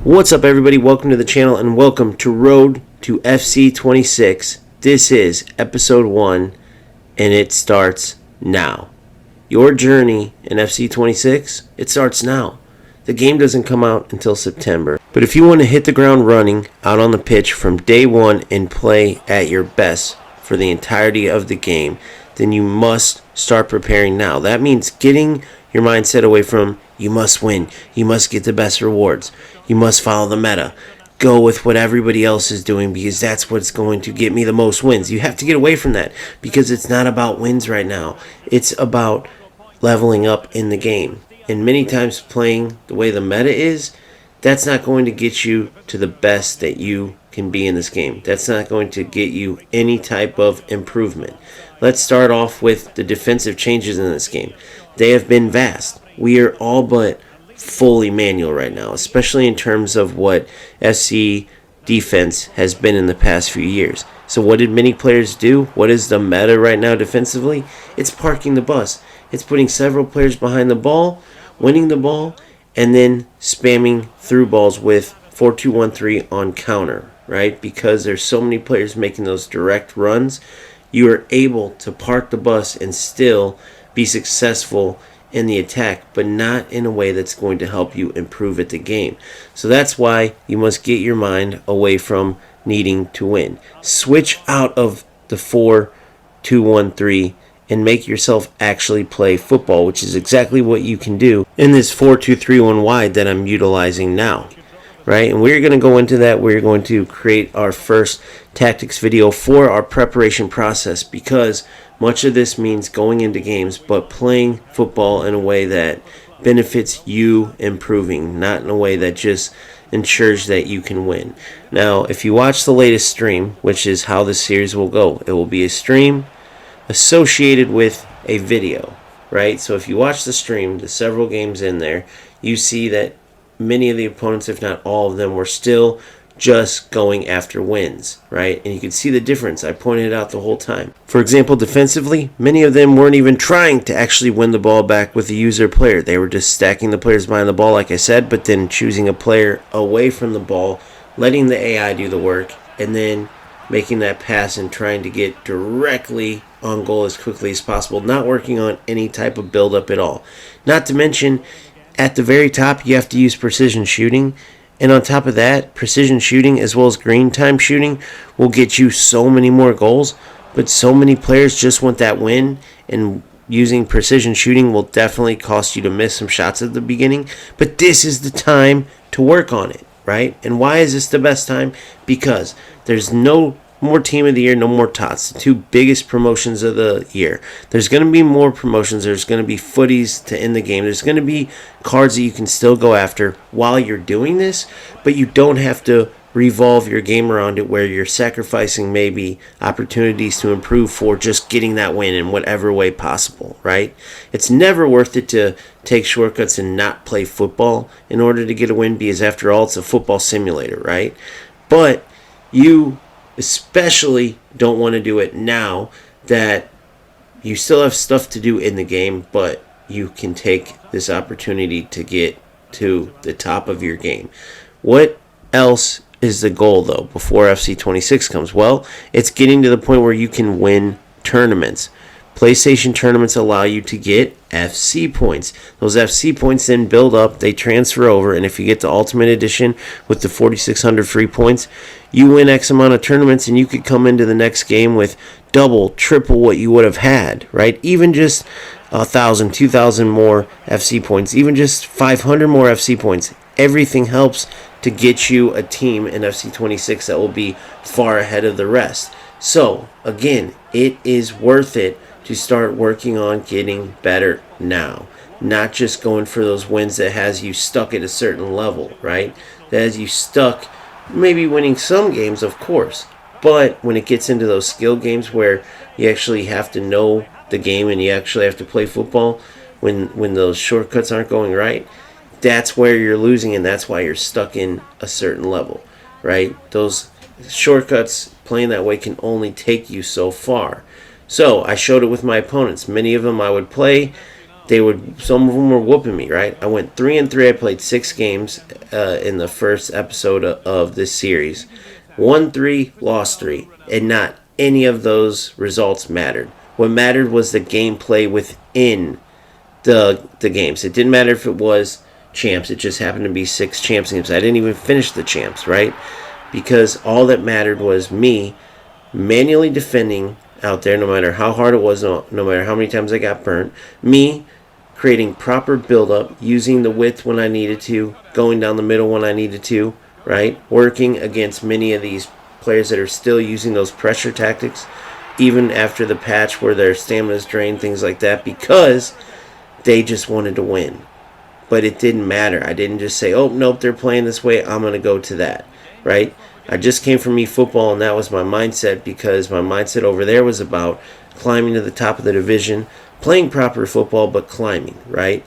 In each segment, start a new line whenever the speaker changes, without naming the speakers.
What's up, everybody? Welcome to the channel and welcome to Road to FC26. This is episode 1 and it starts now. Your journey in FC26, it starts now. The game doesn't come out until September. But if you want to hit the ground running out on the pitch from day one and play at your best for the entirety of the game, then you must start preparing now. That means getting your mindset away from you must win, you must get the best rewards, you must follow the meta, go with what everybody else is doing because that's what's going to get me the most wins. You have to get away from that because it's not about wins right now. It's about leveling up in the game. And many times playing the way the meta is, that's not going to get you to the best that you can be in this game. That's not going to get you any type of improvement. Let's start off with the defensive changes in this game. They have been vast. We are all but fully manual right now, especially in terms of what FC defense has been in the past few years. So what did many players do? What is the meta right now defensively? It's parking the bus. It's putting several players behind the ball, winning the ball, and then spamming through balls with 4-2-1-3 on counter, right? Because there's so many players making those direct runs, you are able to park the bus and still be successful in the attack, but not in a way that's going to help you improve at the game. So that's why you must get your mind away from needing to win. Switch out of the 4-2-1-3 and make yourself actually play football, which is exactly what you can do in this 4-2-3-1 wide that I'm utilizing now. Right, and we're going to go into that. We're going to create our first tactics video for our preparation process because much of this means going into games, but playing football in a way that benefits you improving, not in a way that just ensures that you can win. Now, if you watch the latest stream, which is how this series will go, it will be a stream associated with a video, right? So if you watch the stream, the several games in there, you see that many of the opponents, if not all of them, were still just going after wins, right? And you can see the difference. I pointed it out the whole time. For example, defensively, many of them weren't even trying to actually win the ball back with the user player. They were just stacking the players behind the ball, like I said, but then choosing a player away from the ball, letting the AI do the work, and then making that pass and trying to get directly on goal as quickly as possible, not working on any type of build-up at all. Not to mention, at the very top, you have to use precision shooting. And on top of that, precision shooting as well as green time shooting will get you so many more goals. But so many players just want that win. And using precision shooting will definitely cost you to miss some shots at the beginning. But this is the time to work on it, right? And why is this the best time? Because there's no more team of the year, no more tots, the two biggest promotions of the year. There's going to be more promotions. There's going to be footies to end the game. There's going to be cards that you can still go after while you're doing this, but you don't have to revolve your game around it where you're sacrificing maybe opportunities to improve for just getting that win in whatever way possible, right? It's never worth it to take shortcuts and not play football in order to get a win because after all, it's a football simulator, right? But you especially don't want to do it now that you still have stuff to do in the game, but you can take this opportunity to get to the top of your game. What else is the goal, though, before FC26 comes? Well, it's getting to the point where you can win tournaments. PlayStation tournaments allow you to get FC points. Those FC points then build up, they transfer over, and if you get the Ultimate Edition with the 4,600 free points, you win X amount of tournaments and you could come into the next game with double, triple what you would have had, right? Even just 1,000, 2,000 more FC points, even just 500 more FC points. Everything helps to get you a team in FC26 that will be far ahead of the rest. So, again, it is worth it to start working on getting better now. Not just going for those wins that has you stuck at a certain level, right? That has you stuck, maybe winning some games, of course. But when it gets into those skill games where you actually have to know the game and you actually have to play football, when those shortcuts aren't going right, that's where you're losing and that's why you're stuck in a certain level, right? Those shortcuts playing that way can only take you so far. So I showed it with my opponents. Many of them I would play some of them were whooping me, right? I went 3-3. I played 6 games in the first episode of this series. Won 3, lost 3, and not any of those results mattered. What mattered was the gameplay within the games. It didn't matter if it was champs. It just happened to be 6 champs games. I didn't even finish the champs, right? Because all that mattered was me manually defending out there, no matter how hard it was, no matter how many times I got burnt. Me creating proper build-up, using the width when I needed to, going down the middle when I needed to, right? Working against many of these players that are still using those pressure tactics, even after the patch where their stamina's drained, things like that, because they just wanted to win. But it didn't matter. I didn't just say, oh, nope, they're playing this way, I'm going to go to that, right? I just came from eFootball, and that was my mindset, because my mindset over there was about climbing to the top of the division, playing proper football, but climbing, right?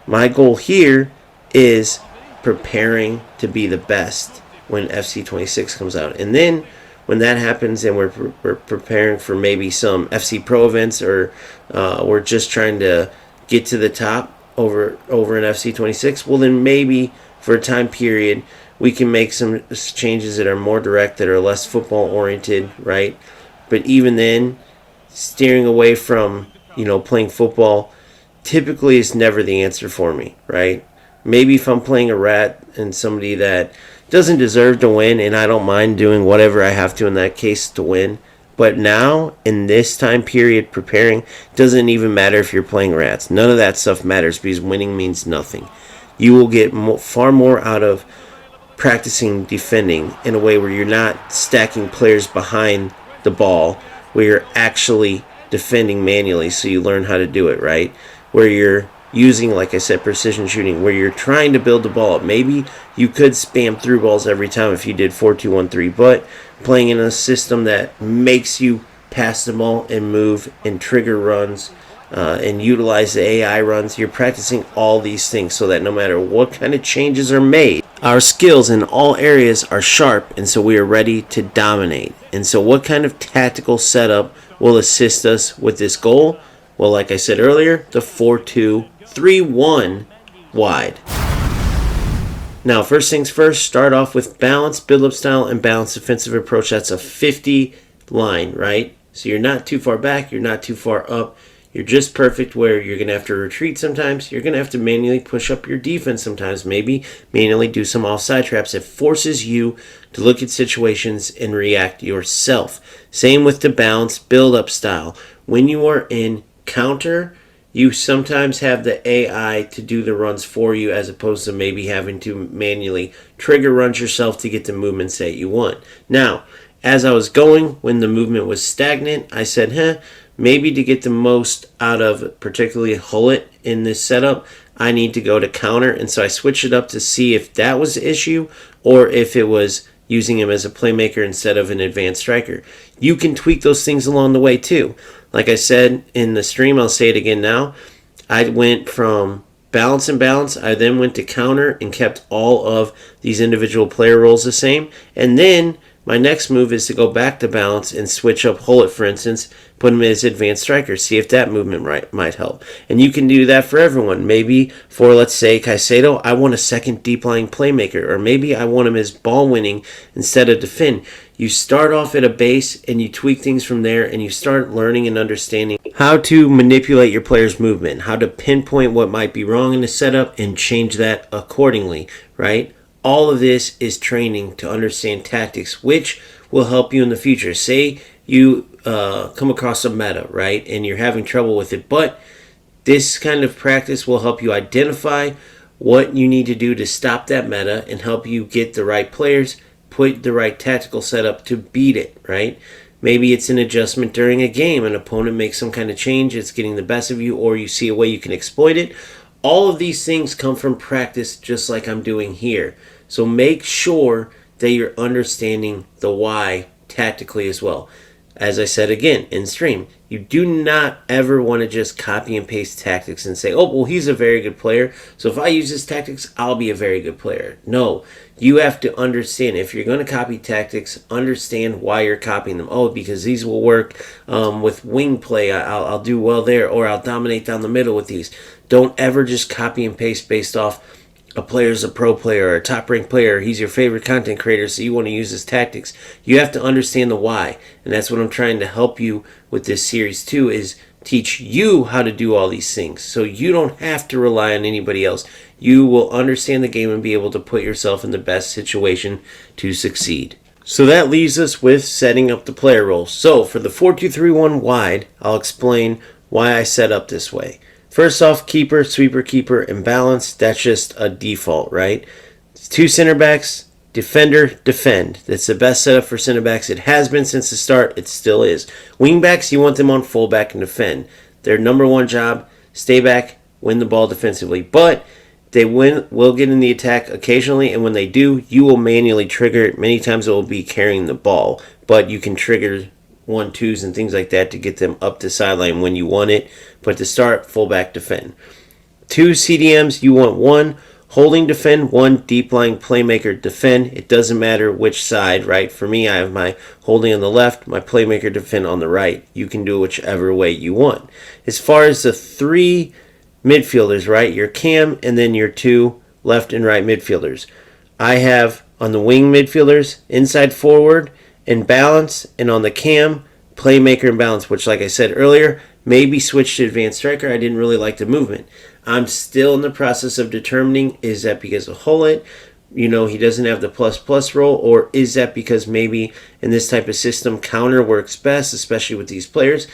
My goal here is preparing to be the best when FC26 comes out. And then when that happens and we're preparing for maybe some FC Pro events, or we're just trying to get to the top over in FC26, well, then maybe for a time period we can make some changes that are more direct, that are less football oriented, right? But even then, steering away from playing football typically is never the answer for me, right? Maybe if I'm playing a rat and somebody that doesn't deserve to win, and I don't mind doing whatever I have to in that case to win. But now, in this time period, preparing, doesn't even matter if you're playing rats. None of that stuff matters, because winning means nothing. You will get far more out of practicing defending in a way where you're not stacking players behind the ball, where you're actually defending manually, so you learn how to do it, right? Where you're using, like I said, precision shooting, where you're trying to build the ball up. Maybe you could spam through balls every time if you did 4-2-1-3, but playing in a system that makes you pass the ball and move and trigger runs and utilize the AI runs, you're practicing all these things so that no matter what kind of changes are made, our skills in all areas are sharp, and so we are ready to dominate. And so what kind of tactical setup will assist us with this goal? Well, like I said earlier, the 4-2-3-1 wide. Now, first things first, start off with balanced build-up style and balanced defensive approach. That's a 50 line, right? So you're not too far back, you're not too far up. You're just perfect where you're going to have to retreat sometimes. You're going to have to manually push up your defense sometimes. Maybe manually do some offside traps. It forces you to look at situations and react yourself. Same with the balanced build-up style. When you are in counter, you sometimes have the AI to do the runs for you, as opposed to maybe having to manually trigger runs yourself to get the movements that you want. Now, as I was going, when the movement was stagnant, I said, maybe to get the most out of particularly Hullet in this setup, I need to go to counter. And so I switched it up to see if that was the issue, or if it was using him as a playmaker instead of an advanced striker. You can tweak those things along the way too. Like I said in the stream, I'll say it again now. I went from balance and balance. I then went to counter and kept all of these individual player roles the same. And then my next move is to go back to balance and switch up Hullet, for instance, put him as advanced striker, see if that movement might help. And you can do that for everyone. Maybe for, let's say, Caicedo, I want a second deep-lying playmaker, or maybe I want him as ball-winning instead of defend. You start off at a base and you tweak things from there, and you start learning and understanding how to manipulate your player's movement, how to pinpoint what might be wrong in the setup and change that accordingly, right? All of this is training to understand tactics, which will help you in the future. Say you come across a meta, right, and you're having trouble with it, but this kind of practice will help you identify what you need to do to stop that meta and help you get the right players, put the right tactical setup to beat it, right? Maybe it's an adjustment during a game. An opponent makes some kind of change, it's getting the best of you, or you see a way you can exploit it. All of these things come from practice, just like I'm doing here. So make sure that you're understanding the why tactically as well. as I said again in stream, you do not ever want to just copy and paste tactics and say, oh, well, he's a very good player, so if I use his tactics, I'll be a very good player. No, you have to understand, if you're going to copy tactics, understand why you're copying them. Oh, because these will work with wing play, I'll do well there, or I'll dominate down the middle with these. Don't ever just copy and paste based off a player's a pro player or a top-ranked player, he's your favorite content creator, so you want to use his tactics. You have to understand the why, and that's what I'm trying to help you with this series too, is teach you how to do all these things, so you don't have to rely on anybody else. You will understand the game and be able to put yourself in the best situation to succeed. So that leaves us with setting up the player roles. So for the 4-2-3-1 wide, I'll explain why I set up this way. First off, keeper, sweeper, keeper, and balance. That's just a default, right? Two center backs, defender, defend. That's the best setup for center backs. It has been since the start. It still is. Wing backs, you want them on fullback and defend. Their number one job, stay back, win the ball defensively. But they will get in the attack occasionally, and when they do, you will manually trigger it. Many times it will be carrying the ball, but you can trigger 1-2s and things like that to get them up the sideline when you want it. But to start, fullback defend. Two CDMs, you want one holding defend, one deep lying playmaker defend. It doesn't matter which side, right? For me, I have my holding on the left, my playmaker defend on the right. You can do it whichever way you want. As far as the three midfielders, right? Your cam and then your two left and right midfielders. I have on the wing midfielders, inside forward, and balance, and on the cam, playmaker and balance, which, like I said earlier, maybe switch to advanced striker. I didn't really like the movement. I'm still in the process of determining, is that because of Hullet, he doesn't have the plus role, or is that because maybe in this type of system, counter works best, especially with these players?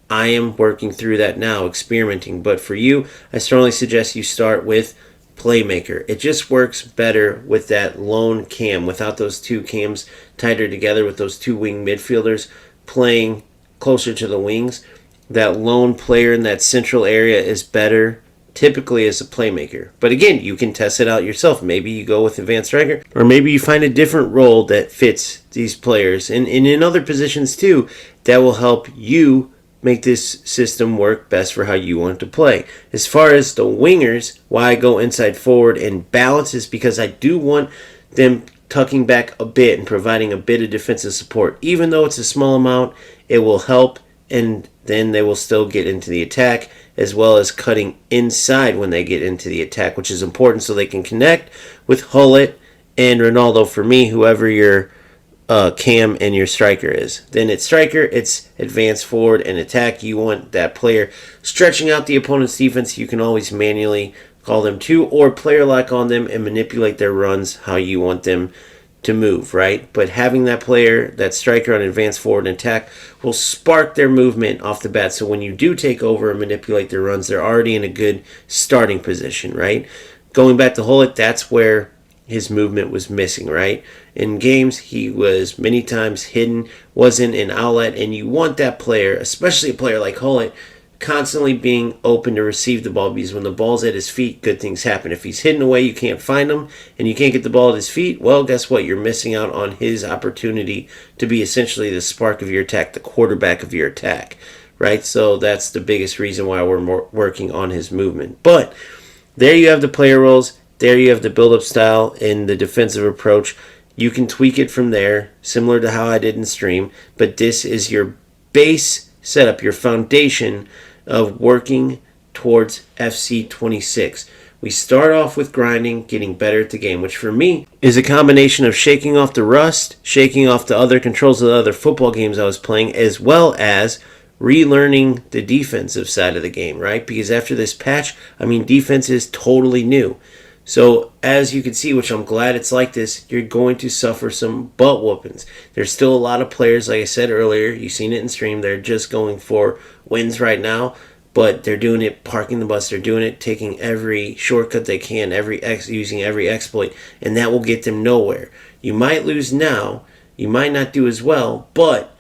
I am working through that now, experimenting. But for you, I strongly suggest you start with playmaker. It just works better with that lone cam, without those two cams tighter together, with those two wing midfielders playing closer to the wings. That lone player in that central area is better typically as a playmaker. But again, you can test it out yourself. Maybe you go with advanced striker, or maybe you find a different role that fits these players. And in other positions too, that will help you make this system work best for how you want to play. As far as the wingers, why I go inside forward and balance is because I do want them tucking back a bit and providing a bit of defensive support. Even though it's a small amount, it will help, and then they will still get into the attack, as well as cutting inside when they get into the attack, which is important so they can connect with Hullet and Ronaldo, for me, whoever your cam and your striker is. Then it's striker, it's advance forward and attack. You want that player stretching out the opponent's defense. You can always manually call them to, or player lock on them and manipulate their runs how you want them to move, right? But having that player, that striker on advance forward and attack, will spark their movement off the bat. So when you do take over and manipulate their runs, they're already in a good starting position, right? Going back to Hullet, that's where his movement was missing, right? In games, he was many times hidden, wasn't an outlet, and you want that player, especially a player like Hullet, constantly being open to receive the ball, because when the ball's at his feet, good things happen. If he's hidden away, you can't find him, and you can't get the ball at his feet, well, guess what? You're missing out on his opportunity to be essentially the spark of your attack, the quarterback of your attack, right? So that's the biggest reason why we're working on his movement. But there you have the player roles. There you have the build-up style and the defensive approach. You can tweak it from there, similar to how I did in stream, but this is your base setup, your foundation of working towards FC26. We start off with grinding, getting better at the game, which for me is a combination of shaking off the rust, shaking off the other controls of the other football games I was playing, as well as relearning the defensive side of the game, right? Because after this patch, defense is totally new. So as you can see, which I'm glad it's like this, you're going to suffer some butt whoopings. There's still a lot of players, like I said earlier, you've seen it in stream, they're just going for wins right now, but they're doing it parking the bus, they're doing it taking every shortcut they can, using every exploit, and that will get them nowhere. You might lose now, you might not do as well, but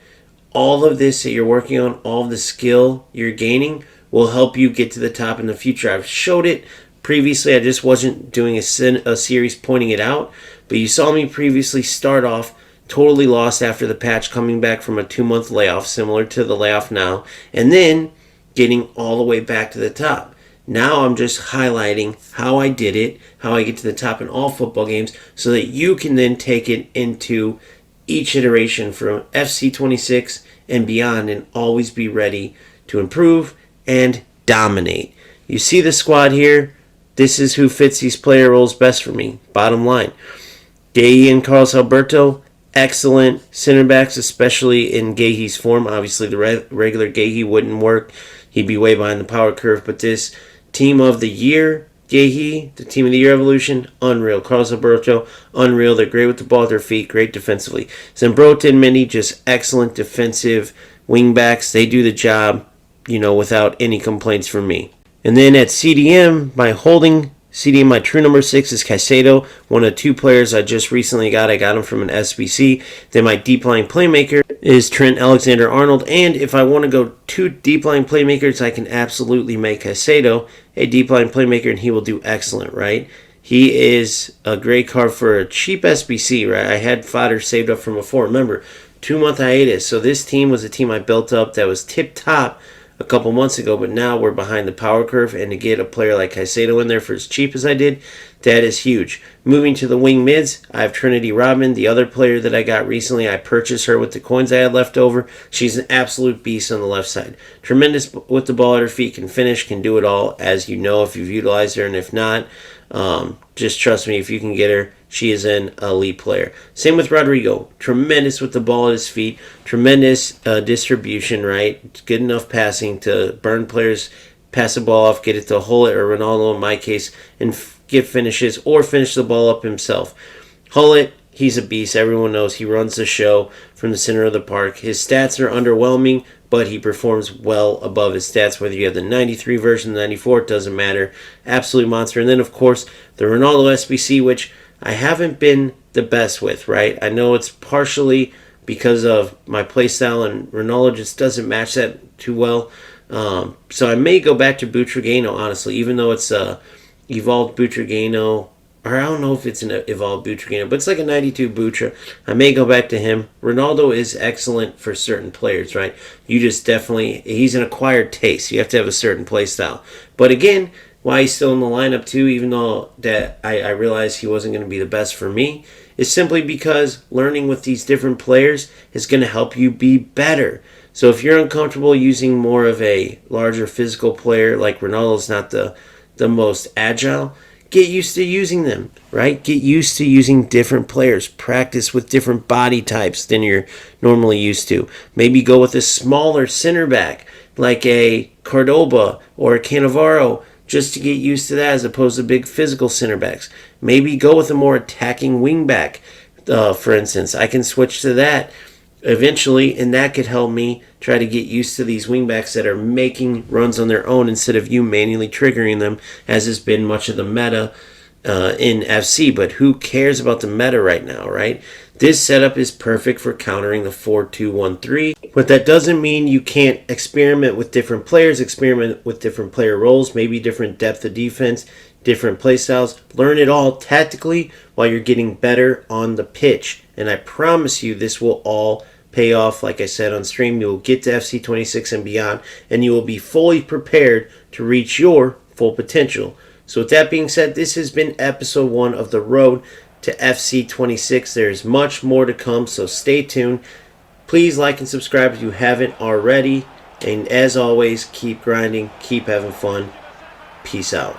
all of this that you're working on, all of the skill you're gaining, will help you get to the top in the future. I've showed it previously, I just wasn't doing a series pointing it out, but you saw me previously start off totally lost after the patch, coming back from a 2-month layoff, similar to the layoff now, and then getting all the way back to the top. Now I'm just highlighting how I did it, how I get to the top in all football games, so that you can then take it into each iteration from FC26 and beyond and always be ready to improve and dominate. You see the squad here? This is who fits these player roles best for me. Bottom line. Gahey and Carlos Alberto, excellent center backs, especially in Gahey's form. Obviously, the regular Gahey wouldn't work. He'd be way behind the power curve. But this team of the year, Gahey, the team of the year evolution, unreal. Carlos Alberto, unreal. They're great with the ball at their feet, great defensively. Zambrotta and Mendy, just excellent defensive wingbacks. They do the job, without any complaints from me. And then at CDM, my true number 6 is Caicedo, one of 2 players I just recently got. I got him from an SBC. Then my deep line playmaker is Trent Alexander-Arnold. And if I want to go 2 deep line playmakers, I can absolutely make Caicedo a deep line playmaker, and he will do excellent, right? He is a great card for a cheap SBC, right? I had fodder saved up from before. Remember, 2-month hiatus. So this team was a team I built up that was tip-top a couple months ago, but now we're behind the power curve, and to get a player like Caicedo in there for as cheap as I did, that is huge. Moving to the wing mids, I have Trinity Rodman, the other player that I got recently. I purchased her with the coins I had left over. She's an absolute beast on the left side. Tremendous with the ball at her feet, can finish, can do it all, as you know if you've utilized her, and if not, just trust me, if you can get her, she is an elite player. Same with Rodrigo. Tremendous with the ball at his feet. Tremendous distribution, right? Good enough passing to burn players, pass the ball off, get it to Hullet or Ronaldo in my case, and get finishes or finish the ball up himself. Hullet, he's a beast. Everyone knows he runs the show from the center of the park. His stats are underwhelming, but he performs well above his stats, whether you have the 93 version, the 94, it doesn't matter. Absolute monster. And then, of course, the Ronaldo SBC, which I haven't been the best with, right? I know it's partially because of my playstyle, and Ronaldo just doesn't match that too well. So I may go back to Butragueño, honestly, even though it's evolved Butragueño, or I don't know if it's an evolved Butragueño, but it's like a 92 Butra. I may go back to him. Ronaldo is excellent for certain players, right? You just definitely, he's an acquired taste. You have to have a certain play style. But again, why he's still in the lineup too, even though that I realized he wasn't going to be the best for me, is simply because learning with these different players is going to help you be better. So if you're uncomfortable using more of a larger physical player, like Ronaldo's not the most agile, get used to using them, right? Get used to using different players. Practice with different body types than you're normally used to. Maybe go with a smaller center back, like a Cordoba or a Cannavaro, just to get used to that as opposed to big physical center backs. Maybe go with a more attacking wing back, for instance. I can switch to that eventually, and that could help me try to get used to these wingbacks that are making runs on their own instead of you manually triggering them, as has been much of the meta in FC. But who cares about the meta right now, right? This setup is perfect for countering the 4-2-1-3, but that doesn't mean you can't experiment with different players, experiment with different player roles, maybe different depth of defense, different play styles. Learn it all tactically while you're getting better on the pitch. And I promise you this will all pay off. Like I said on stream, you will get to FC26 and beyond, and you will be fully prepared to reach your full potential. So with that being said, this has been episode 1 of the road to FC26. There's much more to come, so stay tuned. Please like and subscribe if you haven't already. And as always, keep grinding, keep having fun. Peace out.